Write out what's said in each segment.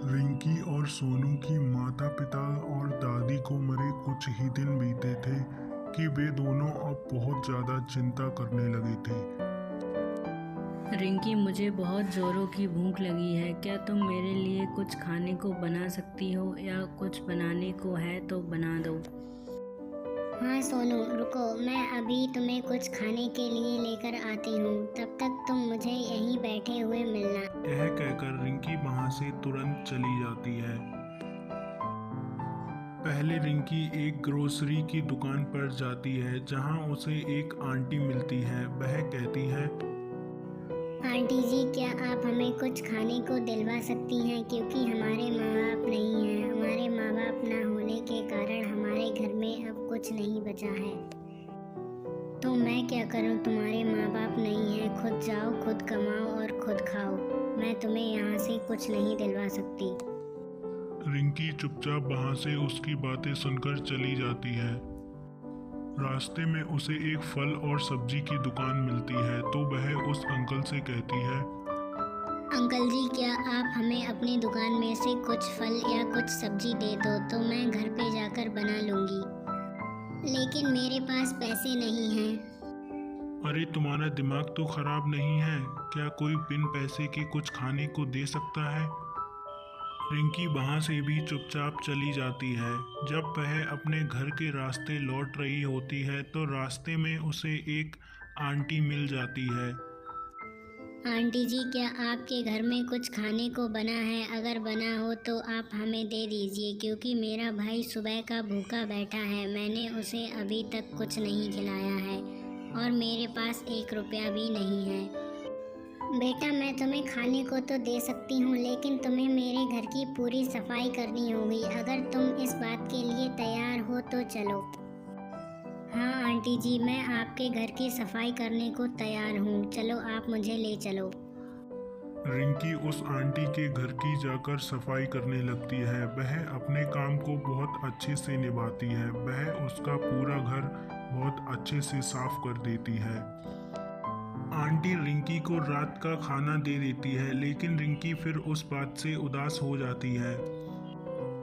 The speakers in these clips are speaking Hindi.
रिंकी और सोनू की माता पिता और दादी को मरे कुछ ही दिन बीते थे कि वे दोनों अब बहुत ज़्यादा चिंता करने लगे थे। रिंकी, मुझे बहुत ज़ोरों की भूख लगी है। क्या तुम मेरे लिए कुछ खाने को बना सकती हो, या कुछ बनाने को है तो बना दो। हाँ सोनू, रुको, मैं अभी तुम्हें कुछ खाने के लिए लेकर आती हूँ। तब तक तुम मुझे यहीं बैठे हुए मिलना। यह कहकर रिंकी वहाँ से तुरंत चली जाती है। पहले रिंकी एक ग्रोसरी की दुकान पर जाती है जहाँ उसे एक आंटी मिलती है। वह कहती है, आंटी जी, क्या आप हमें कुछ खाने को दिलवा सकती हैं, क्योंकि हमारे माँ बाप नहीं हैं। हमारे माँ बाप ना होने के कारण हमारे घर में अब कुछ नहीं बचा है। तो मैं क्या करूँ, तुम्हारे माँ बाप नहीं हैं। खुद जाओ, खुद कमाओ और खुद खाओ। मैं तुम्हें यहाँ से कुछ नहीं दिलवा सकती। रिंकी चुपचाप वहाँ से उसकी बातें सुनकर चली जाती है। रास्ते में उसे एक फल और सब्जी की दुकान मिलती है तो वह उस अंकल से कहती है, अंकल जी, क्या आप हमें अपनी दुकान में से कुछ फल या कुछ सब्जी दे दो तो मैं घर पे जाकर बना लूँगी, लेकिन मेरे पास पैसे नहीं हैं। अरे तुम्हारा दिमाग तो खराब नहीं है, क्या कोई बिन पैसे के कुछ खाने को दे सकता है। रिंकी वहाँ से भी चुपचाप चली जाती है। जब वह अपने घर के रास्ते लौट रही होती है तो रास्ते में उसे एक आंटी मिल जाती है। आंटी जी, क्या आपके घर में कुछ खाने को बना है? अगर बना हो तो आप हमें दे दीजिए, क्योंकि मेरा भाई सुबह का भूखा बैठा है। मैंने उसे अभी तक कुछ नहीं खिलाया है और मेरे पास 1 रुपया भी नहीं है। बेटा, मैं तुम्हें खाने को तो दे सकती हूँ, लेकिन तुम्हें मेरे घर की पूरी सफाई करनी होगी। अगर तुम इस बात के लिए तैयार हो तो चलो। हाँ आंटी जी, मैं आपके घर की सफाई करने को तैयार हूँ। चलो, आप मुझे ले चलो। रिंकी उस आंटी के घर की जाकर सफाई करने लगती है। वह अपने काम को बहुत अच्छे से निभाती है। वह उसका पूरा घर बहुत अच्छे से साफ कर देती है। आंटी रिंकी को रात का खाना दे देती है, लेकिन रिंकी फिर उस बात से उदास हो जाती है।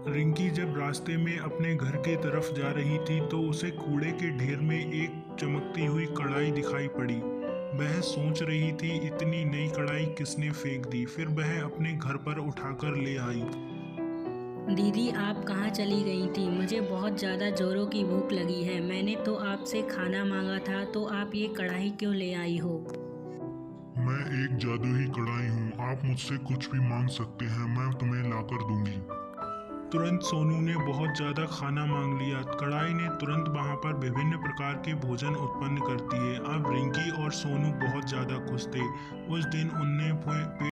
रिंकी जब रास्ते में अपने घर के तरफ जा रही थी तो उसे कूड़े के ढेर में एक चमकती हुई कढ़ाई दिखाई पड़ी। वह सोच रही थी, इतनी नई कढ़ाई किसने फेंक दी। फिर वह अपने घर पर उठाकर ले आई। दीदी, आप कहाँ चली गई थी? मुझे बहुत ज़्यादा ज़ोरों की भूख लगी है। मैंने तो आपसे खाना मांगा था, तो आप ये कढ़ाई क्यों ले आई हो? मैं एक जादुई कढ़ाई हूँ, आप मुझसे कुछ भी मांग सकते हैं, मैं तुम्हें लाकर दूंगी। तुरंत सोनू ने बहुत ज़्यादा खाना मांग लिया। कढ़ाई ने तुरंत वहाँ पर विभिन्न प्रकार के भोजन उत्पन्न कर दिए। अब रिंकी और सोनू बहुत ज़्यादा खुश थे। उस दिन उनने